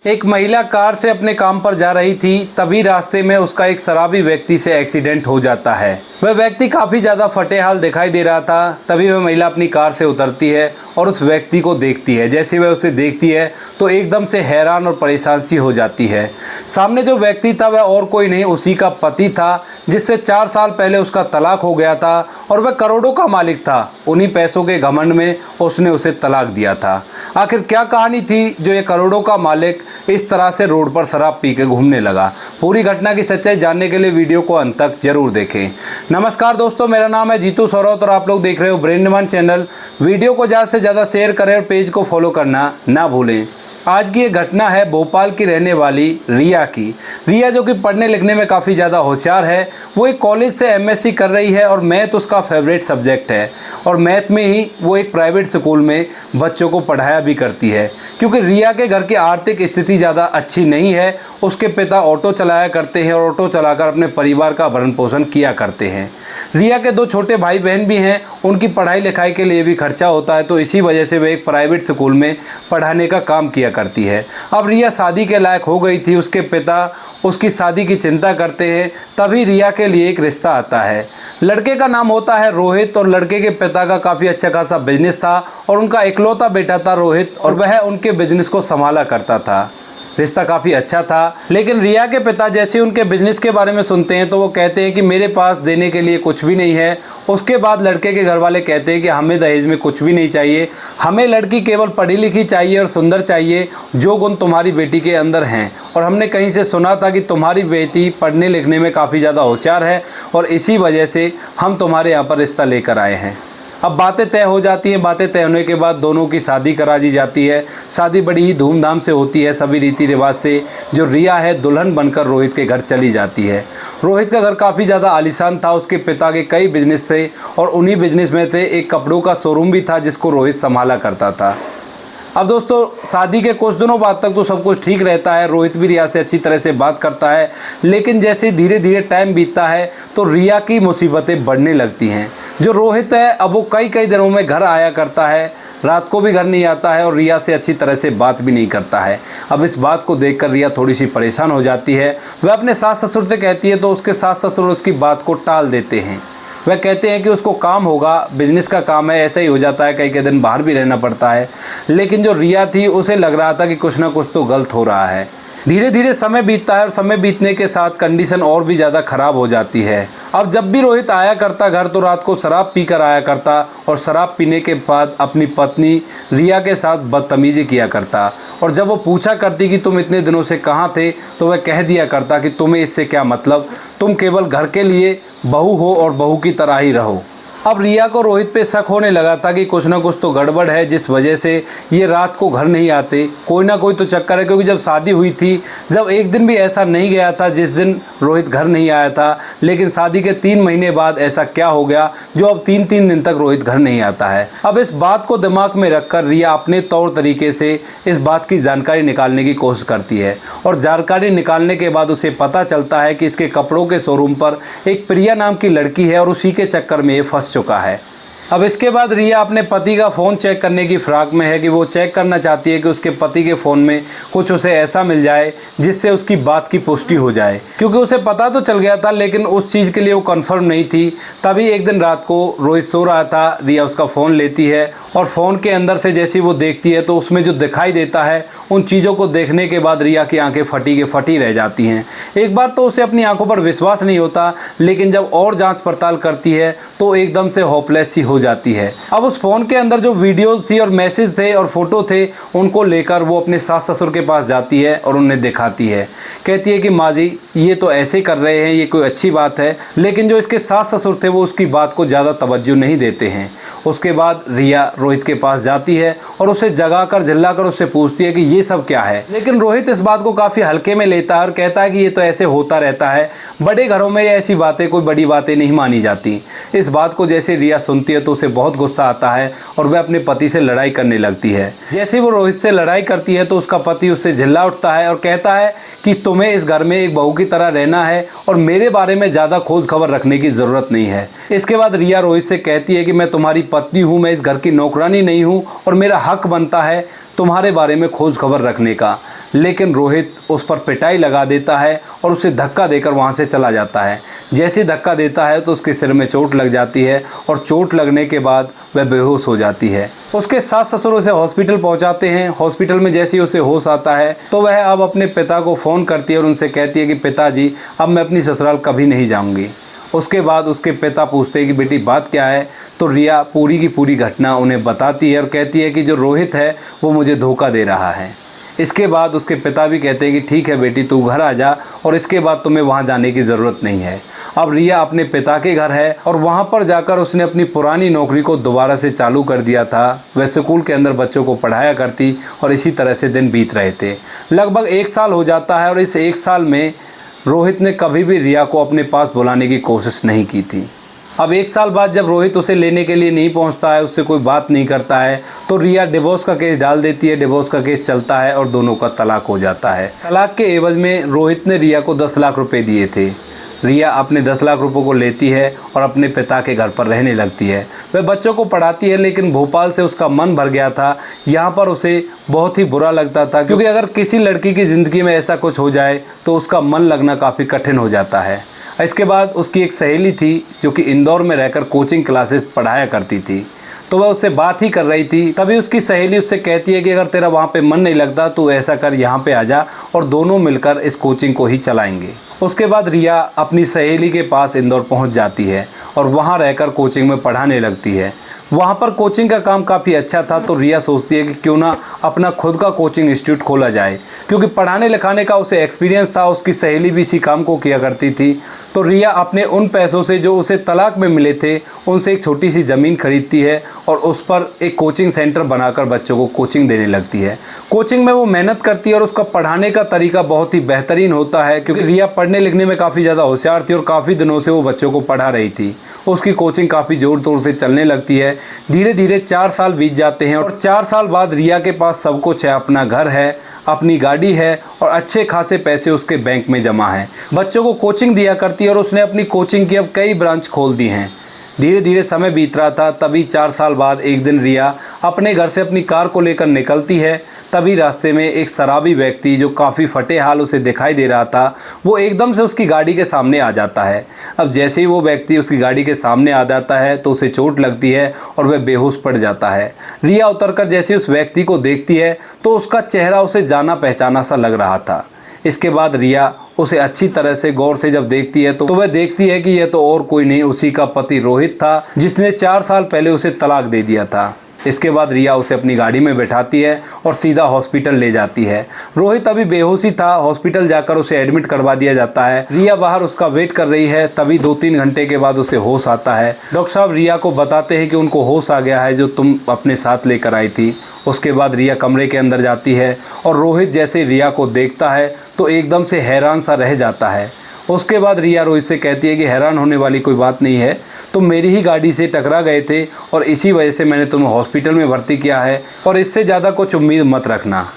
एक महिला कार से अपने काम पर जा रही थी, तभी रास्ते में उसका एक शराबी व्यक्ति से एक्सीडेंट हो जाता है। वह व्यक्ति काफ़ी ज़्यादा फटे हाल दिखाई दे रहा था। तभी वह महिला अपनी कार से उतरती है और उस व्यक्ति को देखती है। जैसे वह उसे देखती है तो एकदम से हैरान और परेशान सी हो जाती है। सामने जो व्यक्ति था वह और कोई नहीं, उसी का पति था, जिससे 4 साल पहले उसका तलाक हो गया था और वह करोड़ों का मालिक था। उन्हीं पैसों के घमंड में उसने उसे तलाक दिया था। आखिर क्या कहानी थी जो ये करोड़ों का मालिक इस तरह से रोड पर शराब पी के घूमने लगा? पूरी घटना की सच्चाई जानने के लिए वीडियो को अंत तक जरूर देखें। नमस्कार दोस्तों, मेरा नाम है जीतू सौरौत और आप लोग देख रहे हो ब्रेन डिमांड चैनल। वीडियो को ज़्यादा से ज़्यादा शेयर करें और पेज को फॉलो करना ना भूलें। आज की ये घटना है भोपाल की रहने वाली रिया की। रिया जो कि पढ़ने लिखने में काफ़ी ज़्यादा होशियार है। वो एक कॉलेज से एमएससी कर रही है और मैथ उसका फेवरेट सब्जेक्ट है और मैथ में ही वो एक प्राइवेट स्कूल में बच्चों को पढ़ाया भी करती है। क्योंकि रिया के घर की आर्थिक स्थिति ज़्यादा अच्छी नहीं है। उसके पिता ऑटो चलाया करते हैं और ऑटो चलाकर अपने परिवार का भरण पोषण किया करते हैं। रिया के 2 छोटे भाई बहन भी हैं, उनकी पढ़ाई लिखाई के लिए भी खर्चा होता है, तो इसी वजह से वे एक प्राइवेट स्कूल में पढ़ाने का काम किया करती है। अब रिया शादी के लायक हो गई थी। उसके पिता उसकी शादी की चिंता करते हैं। तभी रिया के लिए एक रिश्ता आता है। लड़के का नाम होता है रोहित और लड़के के पिता का काफ़ी अच्छा खासा बिजनेस था और उनका इकलौता बेटा था रोहित और वह उनके बिजनेस को संभाला करता था। रिश्ता काफ़ी अच्छा था, लेकिन रिया के पिता जैसे उनके बिजनेस के बारे में सुनते हैं तो वो कहते हैं कि मेरे पास देने के लिए कुछ भी नहीं है। उसके बाद लड़के के घर वाले कहते हैं कि हमें दहेज में कुछ भी नहीं चाहिए, हमें लड़की केवल पढ़ी लिखी चाहिए और सुंदर चाहिए, जो गुण तुम्हारी बेटी के अंदर हैं। और हमने कहीं से सुना था कि तुम्हारी बेटी पढ़ने लिखने में काफ़ी ज़्यादा होशियार है और इसी वजह से हम तुम्हारे यहाँ पर रिश्ता लेकर आए हैं। अब बातें तय हो जाती हैं। बातें तय होने के बाद दोनों की शादी करा दी जाती है। शादी बड़ी ही धूमधाम से होती है, सभी रीति रिवाज से। जो रिया है दुल्हन बनकर रोहित के घर चली जाती है। रोहित का घर काफ़ी ज़्यादा आलीशान था। उसके पिता के कई बिजनेस थे और उन्हीं बिजनेस में थे एक कपड़ों का शोरूम भी था जिसको रोहित संभाला करता था। अब दोस्तों, शादी के कुछ दिनों बाद तक तो सब कुछ ठीक रहता है। रोहित भी रिया से अच्छी तरह से बात करता है, लेकिन जैसे धीरे धीरे टाइम बीतता है तो रिया की मुसीबतें बढ़ने लगती हैं। जो रोहित है अब वो कई दिनों में घर आया करता है, रात को भी घर नहीं आता है और रिया से अच्छी तरह से बात भी नहीं करता है। अब इस बात को देखकर रिया थोड़ी सी परेशान हो जाती है। वह अपने सास ससुर से कहती है तो उसके सास ससुर उसकी बात को टाल देते हैं। वह कहते हैं कि उसको काम होगा, बिजनेस का काम है, ऐसा ही हो जाता है, कई दिन बाहर भी रहना पड़ता है। लेकिन जो रिया थी उसे लग रहा था कि कुछ ना कुछ तो गलत हो रहा है। धीरे धीरे समय बीतता है और समय बीतने के साथ कंडीशन और भी ज़्यादा ख़राब हो जाती है। अब जब भी रोहित आया करता घर तो रात को शराब पी कर आया करता और शराब पीने के बाद अपनी पत्नी रिया के साथ बदतमीजी किया करता। और जब वो पूछा करती कि तुम इतने दिनों से कहाँ थे तो वह कह दिया करता कि तुम्हें इससे क्या मतलब, तुम केवल घर के लिए बहू हो और बहू की तरह ही रहो। अब रिया को रोहित पे शक होने लगा था कि कुछ ना कुछ तो गड़बड़ है, जिस वजह से ये रात को घर नहीं आते। कोई ना कोई तो चक्कर है, क्योंकि जब शादी हुई थी, जब एक दिन भी ऐसा नहीं गया था जिस दिन रोहित घर नहीं आया था। लेकिन शादी के 3 महीने बाद ऐसा क्या हो गया जो अब 3 दिन तक रोहित घर नहीं आता है। अब इस बात को दिमाग में रखकर रिया अपने तौर तरीके से इस बात की जानकारी निकालने की कोशिश करती है और जानकारी निकालने के बाद उसे पता चलता है कि इसके कपड़ों के शोरूम पर एक प्रिया नाम की लड़की है और उसी के चक्कर में ये फंस चुका है। अब इसके बाद रिया अपने पति का फ़ोन चेक करने की फिराक में है कि वो चेक करना चाहती है कि उसके पति के फ़ोन में कुछ उसे ऐसा मिल जाए जिससे उसकी बात की पुष्टि हो जाए। क्योंकि उसे पता तो चल गया था लेकिन उस चीज़ के लिए वो कंफर्म नहीं थी। तभी एक दिन रात को रोहित सो रहा था, रिया उसका फ़ोन लेती है और फ़ोन के अंदर से जैसी वो देखती है तो उसमें जो दिखाई देता है, उन चीज़ों को देखने के बाद रिया की आंखें फटी के फटी रह जाती हैं। एक बार तो उसे अपनी आंखों पर विश्वास नहीं होता, लेकिन जब और जांच पड़ताल करती है तो एकदम से होपलेस ही हो जाती है। अब उस फ़ोन के अंदर जो वीडियोज़ थी और मैसेज थे और फ़ोटो थे, उनको लेकर वो अपने सास ससुर के पास जाती है और उन्हें दिखाती है। कहती है कि माँ जी, ये तो ऐसे कर रहे हैं, ये कोई अच्छी बात है। लेकिन जो इसके सास ससुर थे वो उसकी बात को ज़्यादा तवज्जो नहीं देते हैं। उसके बाद रिया रोहित के पास जाती है और उसे जगाकर झिल्लाकर उससे पूछती है कि ये सब क्या है। लेकिन रोहित इस बात को काफ़ी हल्के में लेता है और कहता है कि ये तो ऐसे होता रहता है, बड़े घरों में ऐसी बातें कोई बड़ी बातें नहीं मानी जाती। इस बात को जैसे रिया सुनती है तो उसे बहुत गुस्सा आता है और वह अपने पति से लड़ाई करने लगती है। जैसे वो रोहित से लड़ाई करती है तो उसका पति उससे झिल्ला उठता है और कहता है कि तुम्हें इस घर में एक बहू की तरह रहना है और मेरे बारे में ज़्यादा खोज खबर रखने की ज़रूरत नहीं है। इसके बाद रिया रोहित से कहती है कि मैं तुम्हारी पत्नी हूँ, मैं इस घर की नौकरानी नहीं हूँ और मेरा हक बनता है तुम्हारे बारे में खोज खबर रखने का। लेकिन रोहित उस पर पिटाई लगा देता है और उसे धक्का देकर वहाँ से चला जाता है। जैसे धक्का देता है तो उसके सिर में चोट लग जाती है और चोट लगने के बाद वह बेहोश हो जाती है। उसके सास ससुर उसे हॉस्पिटल पहुंचाते हैं। हॉस्पिटल में जैसे ही उसे होश आता है तो वह अब अपने पिता को फ़ोन करती है और उनसे कहती है कि पिताजी, अब मैं अपनी ससुराल कभी नहीं जाऊंगी। उसके बाद उसके पिता पूछते हैं कि बेटी बात क्या है, तो रिया पूरी की पूरी घटना उन्हें बताती है और कहती है कि जो रोहित है वो मुझे धोखा दे रहा है। इसके बाद उसके पिता भी कहते हैं कि ठीक है बेटी, तू घर आ जा और इसके बाद तुम्हें वहाँ जाने की ज़रूरत नहीं है। अब रिया अपने पिता के घर है और वहाँ पर जाकर उसने अपनी पुरानी नौकरी को दोबारा से चालू कर दिया था। वह स्कूल के अंदर बच्चों को पढ़ाया करती और इसी तरह से दिन बीत रहे थे। लगभग 1 साल हो जाता है और इस 1 साल में रोहित ने कभी भी रिया को अपने पास बुलाने की कोशिश नहीं की थी। अब 1 साल बाद जब रोहित उसे लेने के लिए नहीं पहुंचता है, उससे कोई बात नहीं करता है, तो रिया डिवोर्स का केस डाल देती है। डिवोर्स का केस चलता है और दोनों का तलाक हो जाता है। तलाक के एवज में रोहित ने रिया को 10 लाख रुपए दिए थे। रिया अपने 10 लाख रुपए को लेती है और अपने पिता के घर पर रहने लगती है। वह बच्चों को पढ़ाती है, लेकिन भोपाल से उसका मन भर गया था। यहाँ पर उसे बहुत ही बुरा लगता था, क्योंकि अगर किसी लड़की की ज़िंदगी में ऐसा कुछ हो जाए तो उसका मन लगना काफ़ी कठिन हो जाता है। इसके बाद उसकी एक सहेली थी जो कि इंदौर में रहकर कोचिंग क्लासेस पढ़ाया करती थी, तो वह उससे बात ही कर रही थी। तभी उसकी सहेली उससे कहती है कि अगर तेरा वहाँ पे मन नहीं लगता तो ऐसा कर, यहाँ पे आ जा और दोनों मिलकर इस कोचिंग को ही चलाएंगे। उसके बाद रिया अपनी सहेली के पास इंदौर पहुँच जाती है और वहाँ रहकर कोचिंग में पढ़ाने लगती है। वहाँ पर कोचिंग का काम काफ़ी अच्छा था, तो रिया सोचती है कि क्यों ना अपना खुद का कोचिंग इंस्टीट्यूट खोला जाए, क्योंकि पढ़ाने लिखाने का उसे एक्सपीरियंस था। उसकी सहेली भी इसी काम को किया करती थी। तो रिया अपने उन पैसों से जो उसे तलाक में मिले थे उनसे एक छोटी सी ज़मीन खरीदती है और उस पर एक कोचिंग सेंटर बनाकर बच्चों को कोचिंग देने लगती है। कोचिंग में वो मेहनत करती है और उसका पढ़ाने का तरीका बहुत ही बेहतरीन होता है, क्योंकि रिया पढ़ने लिखने में काफ़ी ज़्यादा होशियार थी और काफ़ी दिनों से वो बच्चों को पढ़ा रही थी। उसकी कोचिंग काफ़ी ज़ोर तोर से चलने लगती है। धीरे धीरे 4 साल बीत जाते हैं और 4 साल बाद रिया के पास सब कुछ है। अपना घर है, अपनी गाड़ी है और अच्छे खासे पैसे उसके बैंक में जमा हैं। बच्चों को कोचिंग दिया करती है और उसने अपनी कोचिंग की अब कई ब्रांच खोल दी हैं। धीरे धीरे समय बीत रहा था। तभी 4 साल बाद एक दिन रिया अपने घर से अपनी कार को लेकर निकलती है। तभी रास्ते में एक शराबी व्यक्ति जो काफ़ी फटे हाल उसे दिखाई दे रहा था, वो एकदम से उसकी गाड़ी के सामने आ जाता है। अब जैसे ही वो व्यक्ति उसकी गाड़ी के सामने आ जाता है तो उसे चोट लगती है और वह बेहोश पड़ जाता है। रिया उतरकर जैसे उस व्यक्ति को देखती है तो उसका चेहरा उसे जाना पहचाना सा लग रहा था। इसके बाद रिया उसे अच्छी तरह से गौर से जब देखती है तो वह देखती है कि यह तो और कोई नहीं, उसी का पति रोहित था, जिसने 4 साल पहले उसे तलाक दे दिया था। इसके बाद रिया उसे अपनी गाड़ी में बैठाती है और सीधा हॉस्पिटल ले जाती है। रोहित अभी बेहोशी था। हॉस्पिटल जाकर उसे एडमिट करवा दिया जाता है। रिया बाहर उसका वेट कर रही है। तभी 2-3 घंटे के बाद उसे होश आता है। डॉक्टर साहब रिया को बताते हैं कि उनको होश आ गया है, जो तुम अपने साथ लेकर आई थी। उसके बाद रिया कमरे के अंदर जाती है और रोहित जैसे रिया को देखता है तो एकदम से हैरान सा रह जाता है। उसके बाद रिया रोहित से कहती है कि हैरान होने वाली कोई बात नहीं है, तुम मेरी ही गाड़ी से टकरा गए थे और इसी वजह से मैंने तुम्हें हॉस्पिटल में भर्ती किया है और इससे ज़्यादा कुछ उम्मीद मत रखना।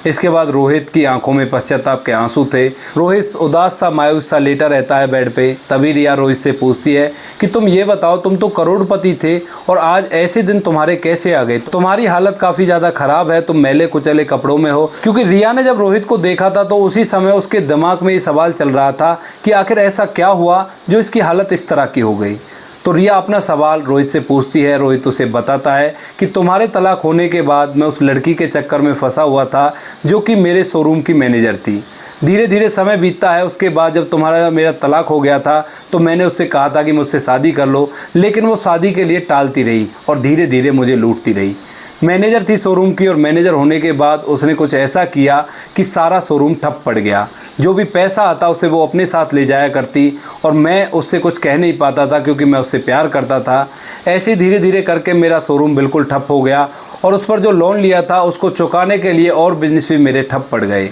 इसके बाद रोहित की आंखों में पश्चाताप के आंसू थे। रोहित उदास सा मायूस सा लेटा रहता है बेड पे। तभी रिया रोहित से पूछती है कि तुम ये बताओ, तुम तो करोड़पति थे और आज ऐसे दिन तुम्हारे कैसे आ गए? तुम्हारी हालत काफ़ी ज़्यादा ख़राब है, तुम मैले कुचले कपड़ों में हो। क्योंकि रिया ने जब रोहित को देखा था तो उसी समय उसके दिमाग में ये सवाल चल रहा था कि आखिर ऐसा क्या हुआ जो इसकी हालत इस तरह की हो गई। तो रिया अपना सवाल रोहित से पूछती है। रोहित उसे बताता है कि तुम्हारे तलाक होने के बाद मैं उस लड़की के चक्कर में फंसा हुआ था जो कि मेरे शोरूम की मैनेजर थी। धीरे धीरे समय बीतता है। उसके बाद जब तुम्हारा मेरा तलाक हो गया था तो मैंने उससे कहा था कि मुझसे शादी कर लो, लेकिन वो शादी के लिए टालती रही और धीरे धीरे मुझे लूटती रही। मैनेजर थी शोरूम की और मैनेजर होने के बाद उसने कुछ ऐसा किया कि सारा शोरूम ठप पड़ गया। जो भी पैसा आता उसे वो अपने साथ ले जाया करती और मैं उससे कुछ कह नहीं पाता था क्योंकि मैं उससे प्यार करता था। ऐसे धीरे धीरे करके मेरा शोरूम बिल्कुल ठप हो गया और उस पर जो लोन लिया था उसको चुकाने के लिए और बिजनेस भी मेरे ठप पड़ गए।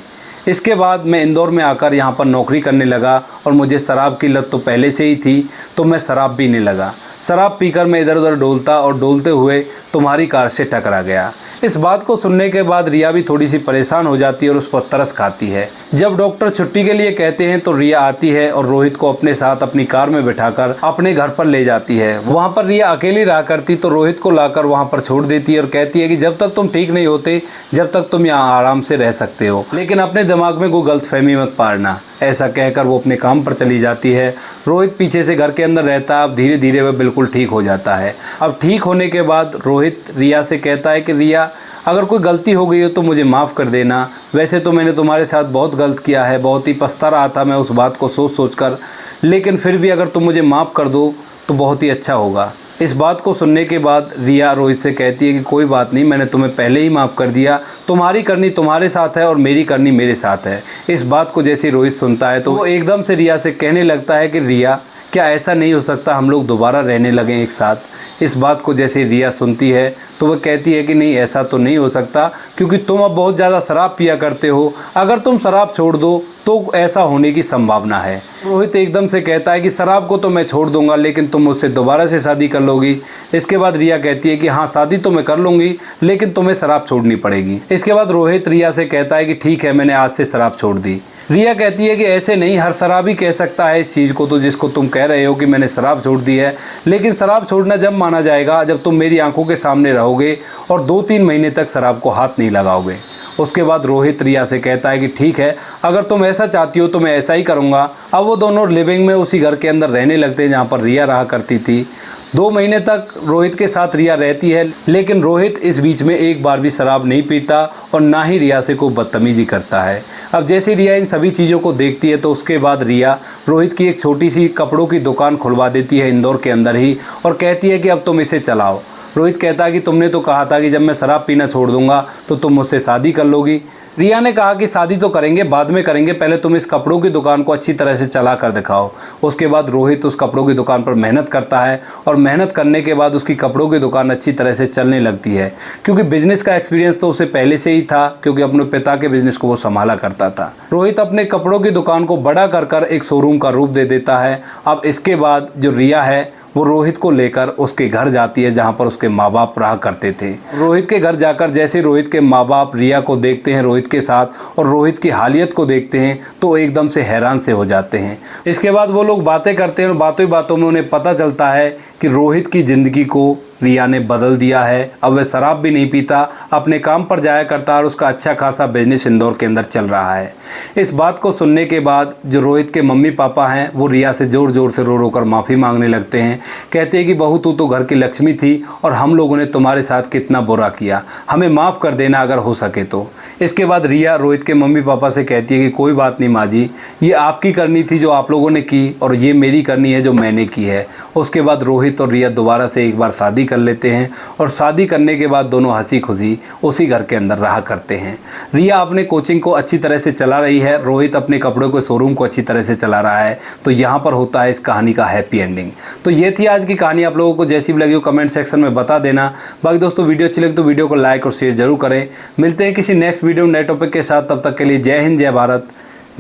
इसके बाद मैं इंदौर में आकर यहाँ पर नौकरी करने लगा और मुझे शराब की लत तो पहले से ही थी, तो मैं शराब पीने लगा। शराब पीकर मैं इधर उधर डोलता और डोलते हुए तुम्हारी कार से टकरा गया। इस बात को सुनने के बाद रिया भी थोड़ी सी परेशान हो जाती है और उस पर तरस खाती है। जब डॉक्टर छुट्टी के लिए कहते हैं तो रिया आती है और रोहित को अपने साथ अपनी कार में बिठाकर अपने घर पर ले जाती है। वहाँ पर रिया अकेली रहा करती तो रोहित को लाकर वहाँ पर छोड़ देती है और कहती है कि जब तक तुम ठीक नहीं होते जब तक तुम यहाँ आराम से रह सकते हो, लेकिन अपने दिमाग में कोई गलतफहमी मत पालना। ऐसा कहकर वो अपने काम पर चली जाती है। रोहित पीछे से घर के अंदर रहता है। अब धीरे धीरे वह बिल्कुल ठीक हो जाता है। अब ठीक होने के बाद रोहित रिया से कहता है कि रिया, अगर कोई गलती हो गई हो तो मुझे माफ़ कर देना। वैसे तो मैंने तुम्हारे साथ बहुत गलत किया है, बहुत ही पछता रहा था मैं उस बात को सोच सोच कर, लेकिन फिर भी अगर तुम मुझे माफ़ कर दो तो बहुत ही अच्छा होगा। इस बात को सुनने के बाद रिया रोहित से कहती है कि कोई बात नहीं, मैंने तुम्हें पहले ही माफ़ कर दिया। तुम्हारी करनी तुम्हारे साथ है और मेरी करनी मेरे साथ है। इस बात को जैसे रोहित सुनता है तो वो एकदम से रिया से कहने लगता है कि रिया, क्या ऐसा नहीं हो सकता हम लोग दोबारा रहने लगें एक साथ। इस बात को जैसे रिया सुनती है तो वह कहती है कि नहीं, ऐसा तो नहीं हो सकता, क्योंकि तुम अब बहुत ज़्यादा शराब पिया करते हो। अगर तुम शराब छोड़ दो तो ऐसा होने की संभावना है। रोहित एकदम से कहता है कि शराब को तो मैं छोड़ दूंगा, लेकिन तुम मुझसे दोबारा से शादी कर लोगी। इसके बाद रिया कहती है कि हाँ, शादी तो मैं कर लूँगी, लेकिन तुम्हें शराब छोड़नी पड़ेगी। इसके बाद रोहित रिया से कहता है कि ठीक है, मैंने आज से शराब छोड़ दी। रिया कहती है कि ऐसे नहीं, हर शराबी कह सकता है इस चीज़ को, तो जिसको तुम कह रहे हो कि मैंने शराब छोड़ दी है, लेकिन शराब छोड़ना जब माना जाएगा जब तुम मेरी आंखों के सामने रहोगे और 2-3 महीने तक शराब को हाथ नहीं लगाओगे। उसके बाद रोहित रिया से कहता है कि ठीक है, अगर तुम ऐसा चाहती हो तो मैं ऐसा ही करूँगा। अब वो दोनों लिविंग में उसी घर के अंदर रहने लगते हैं जहाँ पर रिया रहा करती थी। 2 महीने तक रोहित के साथ रिया रहती है, लेकिन रोहित इस बीच में एक बार भी शराब नहीं पीता और ना ही रिया से कोई बदतमीजी करता है। अब जैसे रिया इन सभी चीज़ों को देखती है तो उसके बाद रिया रोहित की एक छोटी सी कपड़ों की दुकान खुलवा देती है इंदौर के अंदर ही और कहती है कि अब तुम इसे चलाओ। रोहित कहता है कि तुमने तो कहा था कि जब मैं शराब पीना छोड़ दूंगा तो तुम मुझसे शादी कर लोगी। रिया ने कहा कि शादी तो करेंगे, बाद में करेंगे, पहले तुम इस कपड़ों की दुकान को अच्छी तरह से चला कर दिखाओ। उसके बाद रोहित उस कपड़ों की दुकान पर मेहनत करता है और मेहनत करने के बाद उसकी कपड़ों की दुकान अच्छी तरह से चलने लगती है, क्योंकि बिजनेस का एक्सपीरियंस तो उसे पहले से ही था, क्योंकि अपने पिता के बिजनेस को वो संभाला करता था। रोहित अपने कपड़ों की दुकान को बड़ा कर एक शोरूम का रूप दे देता है। अब इसके बाद जो रिया है वो रोहित को लेकर उसके घर जाती है जहाँ पर उसके माँ बाप रहा करते थे। रोहित के घर जाकर जैसे रोहित के माँ बाप रिया को देखते हैं रोहित के साथ और रोहित की हालियत को देखते हैं तो एकदम से हैरान से हो जाते हैं। इसके बाद वो लोग बातें करते हैं और बातों ही बातों में उन्हें पता चलता है कि रोहित की ज़िंदगी को रिया ने बदल दिया है। अब वह शराब भी नहीं पीता, अपने काम पर जाया करता और उसका अच्छा खासा बिजनेस इंदौर के अंदर चल रहा है। इस बात को सुनने के बाद जो रोहित के मम्मी पापा हैं वो रिया से ज़ोर ज़ोर से रो रो कर माफ़ी मांगने लगते हैं। कहते हैं कि बहू तू तो घर की लक्ष्मी थी और हम लोगों ने तुम्हारे साथ कितना बुरा किया, हमें माफ़ कर देना अगर हो सके तो। इसके बाद रिया रोहित के मम्मी पापा से कहती है कि कोई बात नहीं माँ जी, ये आपकी करनी थी जो आप लोगों ने की और ये मेरी करनी है जो मैंने की है। उसके बाद रोहित और रिया दोबारा से एक बार शादी कर लेते हैं और शादी करने के बाद दोनों हंसी खुशी उसी घर के अंदर रहा करते हैं। रिया अपने कोचिंग को अच्छी तरह से चला रही है, रोहित अपने कपड़ों के शोरूम को अच्छी तरह से चला रहा है। तो यहाँ पर होता है इस कहानी का हैप्पी एंडिंग। तो ये थी आज की कहानी। आप लोगों को जैसी भी लगी हो कमेंट सेक्शन में बता देना। बाकी दोस्तों वीडियो अच्छी लगी तो वीडियो को लाइक और शेयर जरूर करें। मिलते हैं किसी नेक्स्ट वीडियो नए टॉपिक के साथ, तब तक के लिए जय हिंद, जय भारत,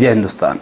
जय हिंदुस्तान।